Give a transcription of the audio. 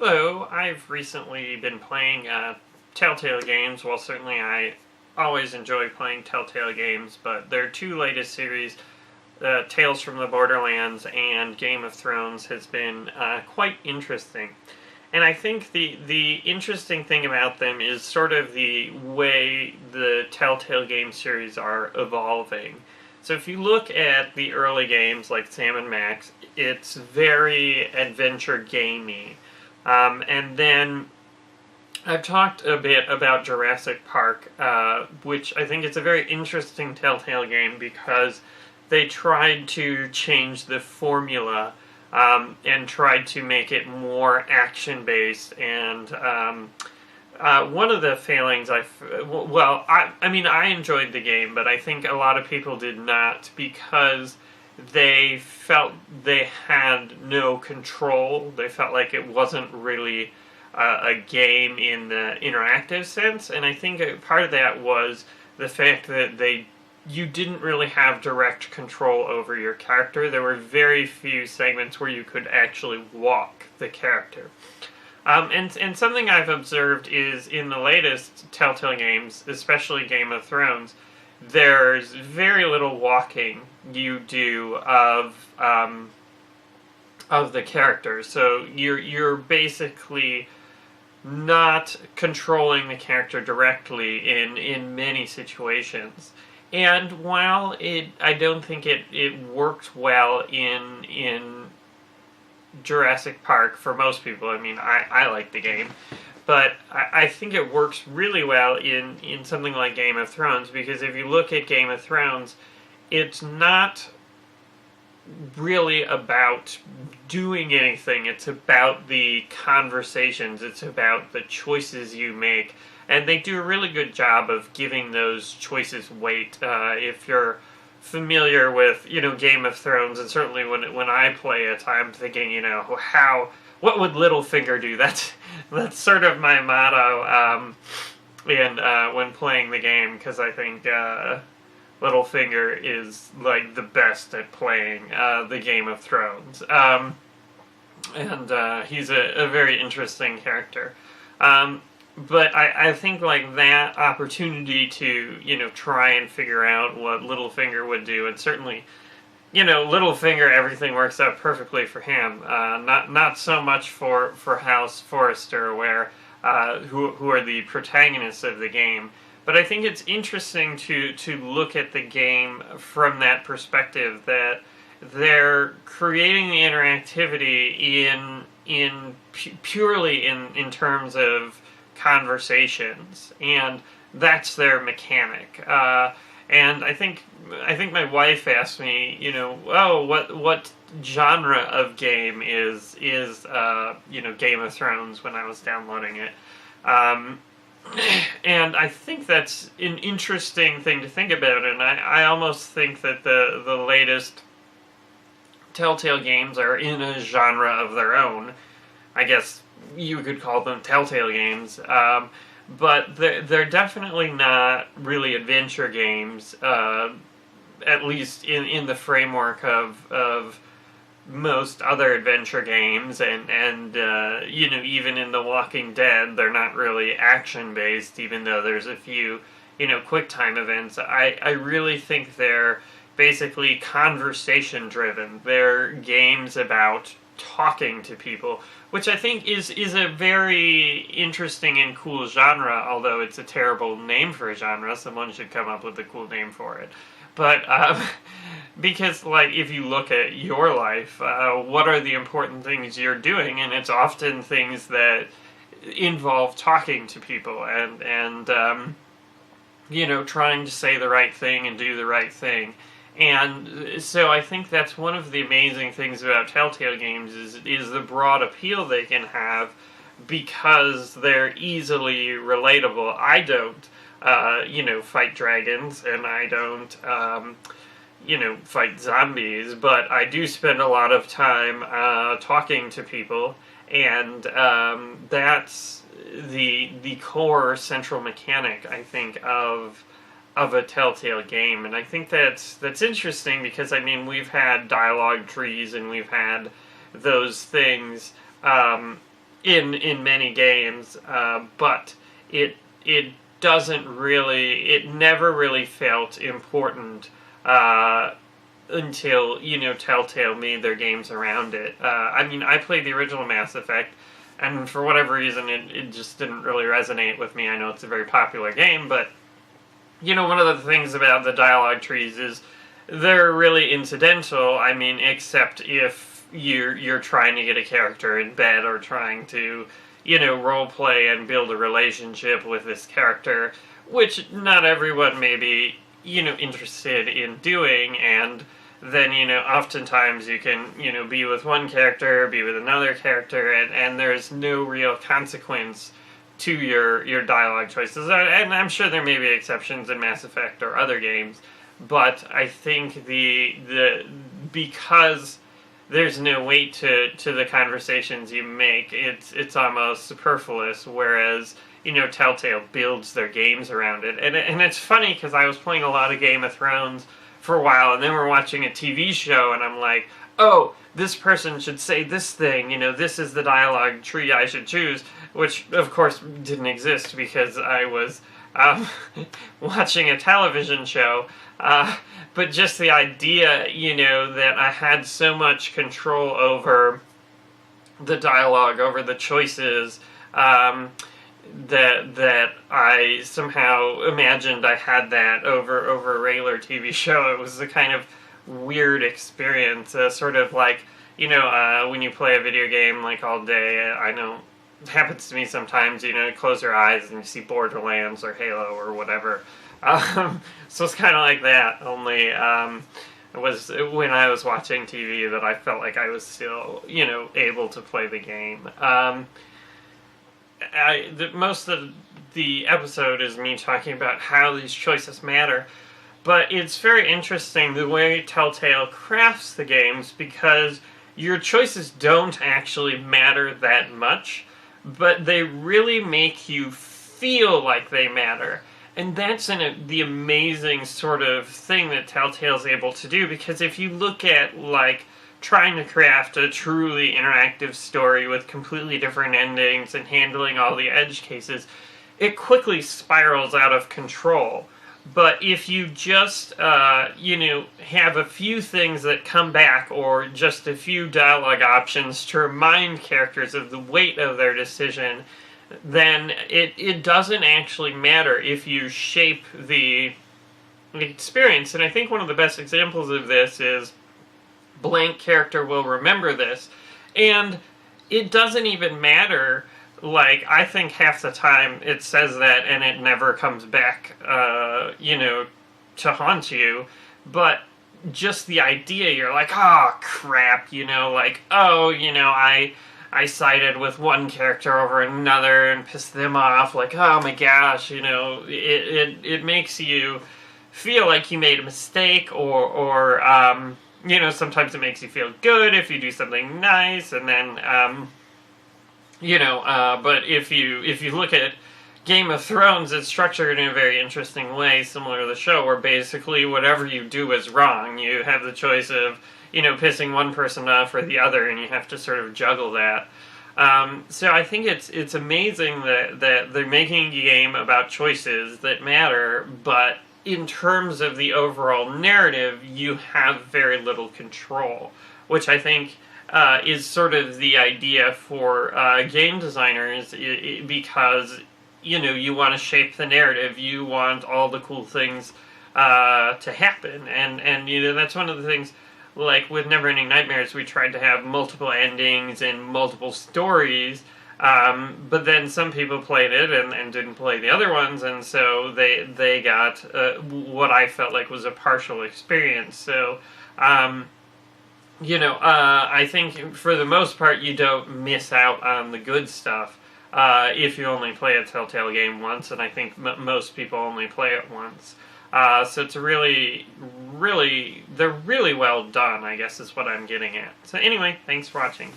Hello, I've recently been playing Telltale games. Well, certainly I always enjoy playing Telltale games, but their two latest series, Tales from the Borderlands and Game of Thrones, has been quite interesting. And I think the interesting thing about them is sort of the way the Telltale game series are evolving. So if you look at the early games like Sam and Max, it's very adventure gamey. And then I've talked a bit about Jurassic Park, which I think is a very interesting Telltale game because they tried to change the formula and tried to make it more action-based. And one of the failings I enjoyed the game, but I think a lot of people did not because they felt they had no control. They felt like it wasn't really a game in the interactive sense, and I think part of that was the fact that you didn't really have direct control over your character. There were very few segments where you could actually walk the character. And something I've observed is in the latest Telltale games, especially Game of Thrones, there's very little walking you do of the characters. So you're basically not controlling the character directly in many situations. And while I don't think it worked well in Jurassic Park for most people. I mean, I like the game. But I think it works really well in something like Game of Thrones, because if you look at Game of Thrones, it's not really about doing anything. It's about the conversations. It's about the choices you make. And they do a really good job of giving those choices weight. If you're familiar with, Game of Thrones, and certainly when I play it, I'm thinking, what would Littlefinger do? That's sort of my motto when playing the game, because I think Littlefinger is like the best at playing the Game of Thrones, and he's a very interesting character. But I think like that opportunity to try and figure out what Littlefinger would do, and certainly, Littlefinger, everything works out perfectly for him. Not so much for House Forrester, where who are the protagonists of the game. But I think it's interesting to look at the game from that perspective, that they're creating the interactivity purely in terms of conversations, and that's their mechanic. And I think my wife asked me, what genre of game is Game of Thrones when I was downloading it. And I think that's an interesting thing to think about, and I almost think that the latest Telltale games are in a genre of their own. I guess you could call them Telltale games. But they're definitely not really adventure games, at least in the framework of most other adventure games, and even in The Walking Dead, they're not really action-based, even though there's a few, quick-time events. I really think they're basically conversation-driven. They're games about talking to people, which I think is a very interesting and cool genre, although it's a terrible name for a genre. Someone should come up with a cool name for it. But because, if you look at your life, what are the important things you're doing? And it's often things that involve talking to people and trying to say the right thing and do the right thing. And so I think that's one of the amazing things about Telltale games is the broad appeal they can have, because they're easily relatable. I don't, fight dragons, and I don't, fight zombies, but I do spend a lot of time talking to people, and that's the core central mechanic, I think, of a Telltale game. And I think that's interesting, because we've had dialogue trees and we've had those things in many games, but it doesn't really, it never really felt important until, you know, Telltale made their games around it. I mean, I played the original Mass Effect, and for whatever reason, it just didn't really resonate with me. I know it's a very popular game, but, you know, one of the things about the dialogue trees is they're really incidental. I mean, except if you're trying to get a character in bed or trying to, you know, role play and build a relationship with this character, which not everyone may be, you know, interested in doing. And then, you know, oftentimes you can, you know, be with one character, be with another character, and there's no real consequence to your dialogue choices. And I'm sure there may be exceptions in Mass Effect or other games, but I think the because there's no weight to the conversations you make, it's almost superfluous, whereas, you know, Telltale builds their games around it. And it's funny, because I was playing a lot of Game of Thrones for a while, and then we're watching a TV show, and I'm like, oh, this person should say this thing, you know, this is the dialogue tree I should choose, which, of course, didn't exist because I was watching a television show. But just the idea, you know, that I had so much control over the dialogue, over the choices, that I somehow imagined I had that over a regular TV show. It was a kind of weird experience, sort of like, you know, when you play a video game like all day. I know it happens to me sometimes, you know, you close your eyes and you see Borderlands or Halo or whatever. So it's kind of like that, only it was when I was watching TV that I felt like I was still, you know, able to play the game. Most of the episode is me talking about how these choices matter, but it's very interesting the way Telltale crafts the games, because your choices don't actually matter that much, but they really make you feel like they matter. And that's the amazing sort of thing that Telltale's able to do, because if you look at, like, trying to craft a truly interactive story with completely different endings and handling all the edge cases, it quickly spirals out of control. But if you just, you know, have a few things that come back, or just a few dialogue options to remind characters of the weight of their decision, then it doesn't actually matter if you shape the experience. And I think one of the best examples of this is blank character will remember this. And it doesn't even matter, like, I think half the time it says that and it never comes back, you know, to haunt you. But just the idea, you're like, oh, crap, you know, like, oh, you know, I sided with one character over another and pissed them off, like, oh my gosh, you know, it makes you feel like you made a mistake, or you know, sometimes it makes you feel good if you do something nice, and then, you know, but if you look at Game of Thrones, it's structured in a very interesting way, similar to the show, where basically whatever you do is wrong. You have the choice of, you know, pissing one person off or the other, and you have to sort of juggle that. So I think it's amazing that they're making a game about choices that matter, but in terms of the overall narrative, you have very little control, which I think is sort of the idea for game designers, because, you know, you want to shape the narrative, you want all the cool things to happen, and you know, that's one of the things. Like with Neverending Nightmares, we tried to have multiple endings and multiple stories, but then some people played it and didn't play the other ones, and so they got what I felt like was a partial experience. So, you know, I think for the most part you don't miss out on the good stuff if you only play a Telltale game once, and I think most people only play it once. So it's really, they're really well done, I guess is what I'm getting at. So anyway, thanks for watching.